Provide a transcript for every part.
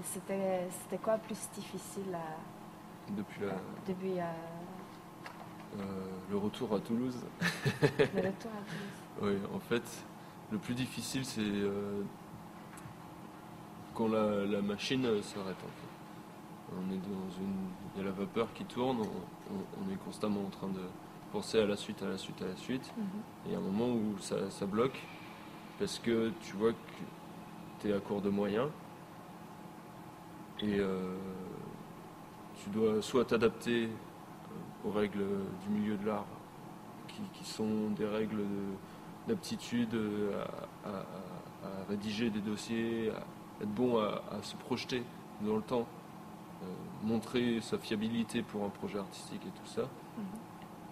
C'était quoi plus difficile depuis le retour à Toulouse. le retour à Toulouse? Oui, en fait, le plus difficile, c'est quand la machine s'arrête. En fait. Il y a la vapeur qui tourne, on est constamment en train de penser à la suite, à la suite, à la suite. Et il y a un moment où ça bloque, parce que tu vois que tu es à court de moyens, et tu dois soit t'adapter aux règles du milieu de l'art, qui sont des règles d'aptitude à rédiger des dossiers, à être bon à se projeter dans le temps, montrer sa fiabilité pour un projet artistique et tout ça,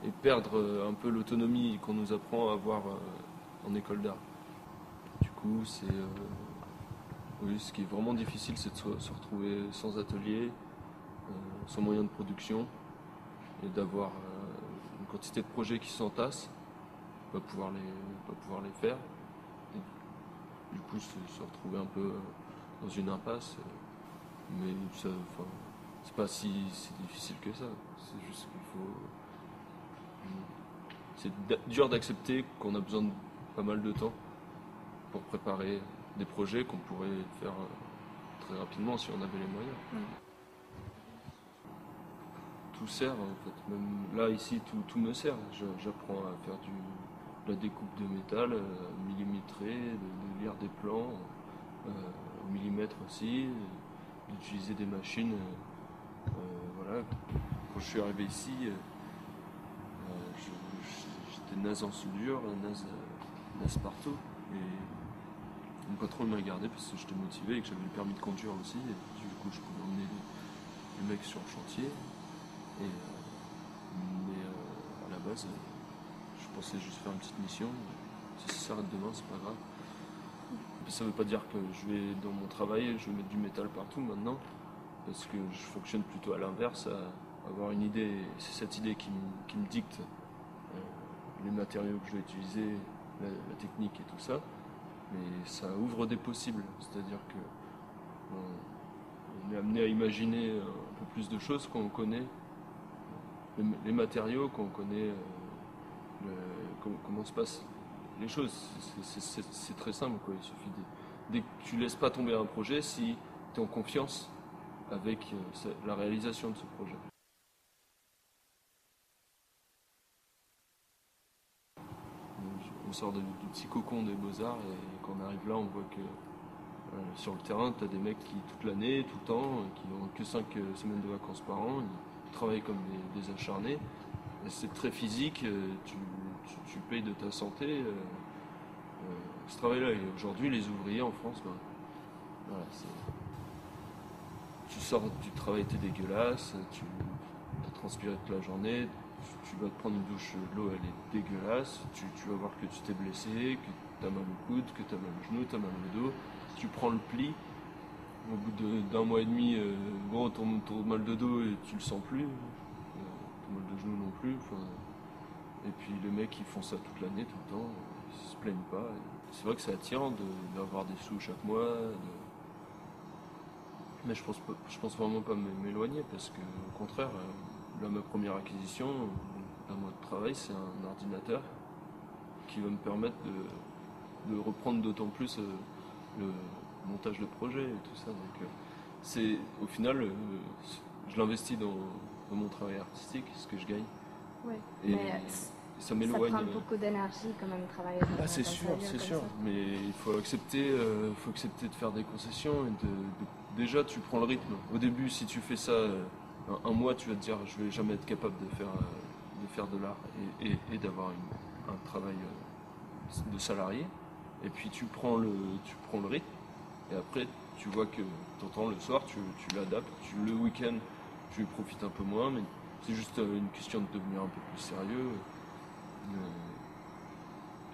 et perdre un peu l'autonomie qu'on nous apprend à avoir en école d'art. Du coup, oui, ce qui est vraiment difficile, c'est de se retrouver sans atelier, sans moyen de production, et d'avoir une quantité de projets qui s'entassent, pas pouvoir les faire. Et du coup, se retrouver un peu dans une impasse. Mais ça, c'est pas si difficile que ça. C'est juste qu'il faut. C'est dur d'accepter qu'on a besoin de pas mal de temps pour préparer des projets qu'on pourrait faire très rapidement si on avait les moyens. Tout sert en fait. Même là ici tout me sert. J'apprends à faire de la découpe de métal, millimétré, de lire des plans au millimètre aussi, d'utiliser des machines. Voilà. Quand je suis arrivé ici, j'étais naze en soudure, naze partout. Et mon patron m'a gardé parce que j'étais motivé et que j'avais le permis de conduire aussi. Et du coup, je pouvais emmener les mecs sur le chantier. Mais à la base, je pensais juste faire une petite mission. Si ça s'arrête demain, c'est pas grave. Ça veut pas dire que je vais dans mon travail, je vais mettre du métal partout maintenant, parce que je fonctionne plutôt à l'inverse, à avoir une idée. C'est cette idée qui me dicte les matériaux que je vais utiliser, la technique et tout ça. Mais ça ouvre des possibles, c'est-à-dire que on est amené à imaginer un peu plus de choses quand on connaît les matériaux, quand on connaît comment se passent les choses. C'est très simple, quoi. Il suffit dès que tu laisses pas tomber un projet, si tu es en confiance avec la réalisation de ce projet. On sort du petit cocon des beaux-arts et quand on arrive là, on voit que sur le terrain, tu as des mecs qui, toute l'année, tout le temps, qui n'ont que 5 semaines de vacances par an, ils travaillent comme des acharnés. Et c'est très physique, tu payes de ta santé ce travail-là. Et aujourd'hui, les ouvriers en France, voilà, tu sors du travail, t'es dégueulasse, tu as transpiré toute la journée, tu vas te prendre une douche, l'eau elle est dégueulasse, tu vas voir que tu t'es blessé, que tu as mal au coude, que tu as mal au genou, tu as mal au dos, tu prends le pli, au bout d'un mois et demi, ton mal de dos et tu le sens plus, ton mal de genou non plus. Et puis les mecs ils font ça toute l'année, tout le temps, ils se plaignent pas. C'est vrai que c'est attirant d'avoir des sous chaque mois, mais je pense vraiment pas m'éloigner parce que au contraire, là ma première acquisition, un mois de travail, c'est un ordinateur qui va me permettre de reprendre d'autant plus le montage de projet et tout ça. Donc c'est au final, je l'investis dans mon travail artistique, ce que je gagne. Oui, et mais ça m'éloigne. Ça prend beaucoup d'énergie quand même travailler dans c'est sûr, c'est sûr. Mais il faut accepter de faire des concessions et déjà tu prends le rythme. Au début, si tu fais ça un mois, tu vas te dire je vais jamais être capable de faire de l'art et d'avoir un travail de salarié. Et puis tu prends le rythme et après tu vois que t'entends le soir, tu l'adaptes. Le week-end, tu profites un peu moins, mais c'est juste une question de devenir un peu plus sérieux.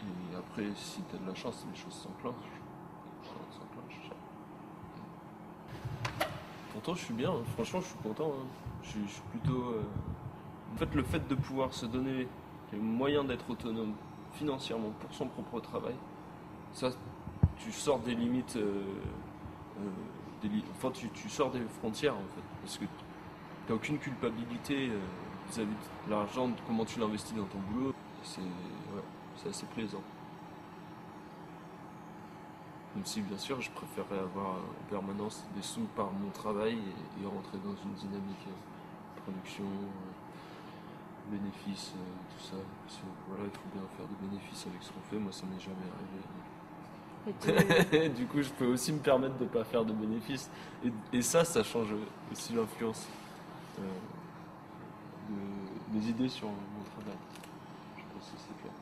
Et après, si tu as de la chance, les choses s'enclenchent. Pourtant, je suis bien, hein. Franchement, je suis content. Hein. Je suis plutôt. En fait, le fait de pouvoir se donner les moyens d'être autonome financièrement pour son propre travail, ça, tu sors des limites enfin, tu sors des frontières en fait, parce que tu n'as aucune culpabilité vis-à-vis de l'argent, de comment tu l'investis dans ton boulot. C'est assez plaisant. Même si bien sûr je préférerais avoir en permanence des sous par mon travail et rentrer dans une dynamique production, bénéfices, tout ça. Parce que, voilà, il faut bien faire des bénéfices avec ce qu'on fait. Moi, ça m'est jamais arrivé. Du coup, je peux aussi me permettre de ne pas faire de bénéfices. Et ça change aussi l'influence de mes idées sur mon travail. Je pense que c'est clair.